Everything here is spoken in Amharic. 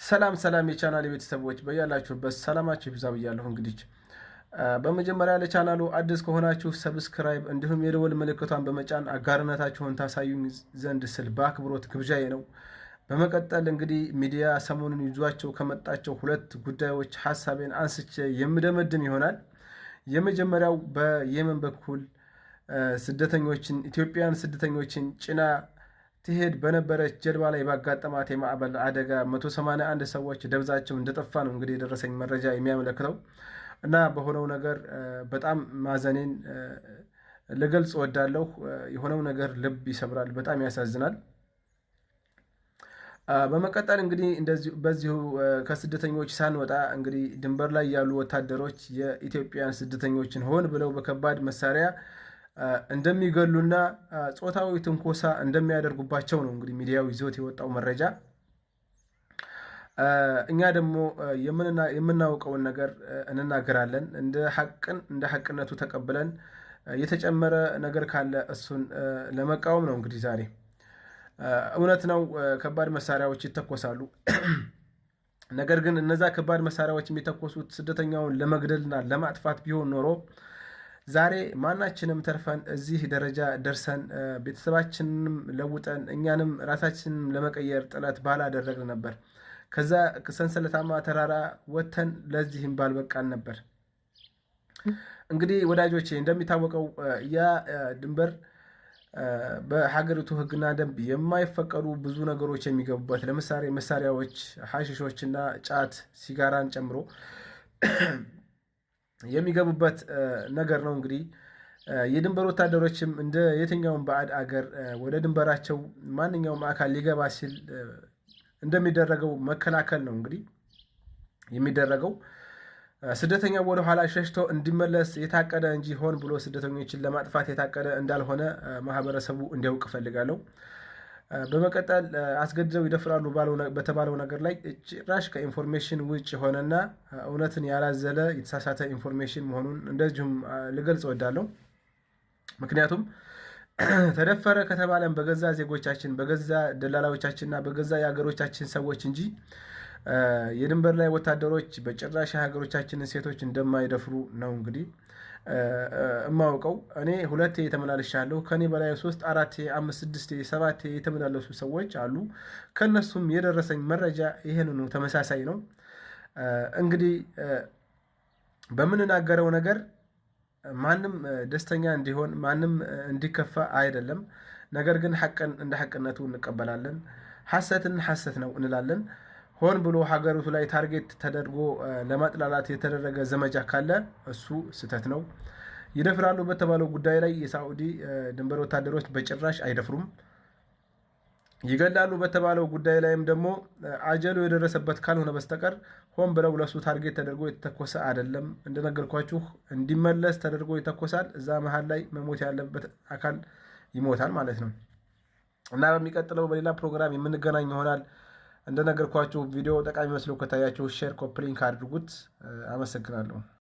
ሰላም ሰላም የቻናል ቤተሰቦች በያላችሁበት ሰላማችሁ ይብዛ ብያለሁ። እንግዲህ በመጀመሪያ ለቻናሉ አዲስ ከሆናችሁ ሰብስክራይብ እንዲሁም የደወል ምልክቷን በመጫን አጋርነታችሁን ታሳዩኝ ዘንድ ስል በአክብሮት ግብዣዬ ነው። በመቀጠል እንግዲህ ሚዲያ ሰሞኑን ይዟቸው ከመጣቸው ሁለት ጉዳዮች ሀሳቤን አንስቼ የምደመድም ይሆናል። የመጀመሪያው በየመን በኩል ኢትዮጵያን ስደተኞችን ጭና ትሄድ በነበረች ጀልባ ላይ ባጋጠማት የማዕበል አደጋ 181 ሰዎች ደብዛቸው እንደጠፋ ነው እንግዲህ የደረሰኝ መረጃ የሚያመለክተው እና በሆነው ነገር በጣም ማዘኔን ልገልጽ እወዳለሁ። የሆነው ነገር ልብ ይሰብራል፣ በጣም ያሳዝናል። በመቀጠል እንግዲህ በዚሁ ከስደተኞች ሳንወጣ እንግዲህ ድንበር ላይ ያሉ ወታደሮች የኢትዮጵያን ስደተኞችን ሆን ብለው በከባድ መሳሪያ እንደሚገሉና ጾታዊ ትንኮሳ እንደሚያደርጉባቸው ነው እንግዲህ ሚዲያው ይዞት የወጣው መረጃ። እኛ ደግሞ የምናውቀውን ነገር እንናገራለን። እንደ ሐቅነቱ ተቀብለን የተጨመረ ነገር ካለ እሱን ለመቃወም ነው። እንግዲህ ዛሬ እውነት ነው ከባድ መሳሪያዎች ይተኮሳሉ። ነገር ግን እነዛ ከባድ መሳሪያዎች የሚተኮሱት ስደተኛውን ለመግደልና ለማጥፋት ቢሆን ኖሮ ዛሬ ማናችንም ተርፈን እዚህ ደረጃ ደርሰን ቤተሰባችንንም ለውጠን እኛንም ራሳችንን ለመቀየር ጥረት ባላደረግን ነበር። ከዛ ሰንሰለታማ ተራራ ወጥተን ለዚህም ባልበቃን ነበር። እንግዲህ ወዳጆቼ እንደሚታወቀው ያ ድንበር በሀገሪቱ ሕግና ደንብ የማይፈቀዱ ብዙ ነገሮች የሚገቡበት ለምሳሌ መሳሪያዎች፣ ሐሺሾችና ጫት፣ ሲጋራን ጨምሮ የሚገቡበት ነገር ነው። እንግዲህ የድንበር ወታደሮችም እንደ የትኛውም ባዕድ አገር ወደ ድንበራቸው ማንኛውም አካል ሊገባ ሲል እንደሚደረገው መከላከል ነው እንግዲህ የሚደረገው። ስደተኛው ወደ ኋላ ሸሽቶ እንዲመለስ የታቀደ እንጂ ሆን ብሎ ስደተኞችን ለማጥፋት የታቀደ እንዳልሆነ ማህበረሰቡ እንዲያውቅ እፈልጋለሁ። በመቀጠል አስገድደው ይደፍራሉ በተባለው ነገር ላይ ጭራሽ ከኢንፎርሜሽን ውጭ የሆነና እውነትን ያላዘለ የተሳሳተ ኢንፎርሜሽን መሆኑን እንደዚሁም ልገልጽ እወዳለሁ። ምክንያቱም ተደፈረ ከተባለን በገዛ ዜጎቻችን፣ በገዛ ደላላዎቻችንና በገዛ የሀገሮቻችን ሰዎች እንጂ የድንበር ላይ ወታደሮች በጭራሽ የሀገሮቻችንን ሴቶች እንደማይደፍሩ ነው እንግዲህ እማውቀው። እኔ 2 የተመላለሻለሁ። ከኔ በላይ 3፣ 4፣ 5፣ 6፣ 7 የተመላለሱ ሰዎች አሉ። ከነሱም የደረሰኝ መረጃ ይህንኑ ተመሳሳይ ነው። እንግዲህ በምንናገረው ነገር ማንም ደስተኛ እንዲሆን ማንም እንዲከፋ አይደለም። ነገር ግን ሐቅን እንደ ሐቅነቱ እንቀበላለን። ሐሰትን ሐሰት ነው እንላለን። ሆን ብሎ ሀገሪቱ ላይ ታርጌት ተደርጎ ለማጥላላት የተደረገ ዘመቻ ካለ እሱ ስህተት ነው። ይደፍራሉ በተባለው ጉዳይ ላይ የሳዑዲ ድንበር ወታደሮች በጭራሽ አይደፍሩም። ይገላሉ በተባለው ጉዳይ ላይም ደግሞ አጀሉ የደረሰበት ካልሆነ በስተቀር ሆን ብለው ለሱ ታርጌት ተደርጎ የተተኮሰ አይደለም። እንደነገርኳችሁ እንዲመለስ ተደርጎ ይተኮሳል። እዛ መሀል ላይ መሞት ያለበት አካል ይሞታል ማለት ነው እና በሚቀጥለው በሌላ ፕሮግራም የምንገናኝ ይሆናል። እንደነገርኳችሁ ቪዲዮ ጠቃሚ መስሎ ከታያችሁ ሼር፣ ኮፕሊንክ አድርጉት። አመሰግናለሁ።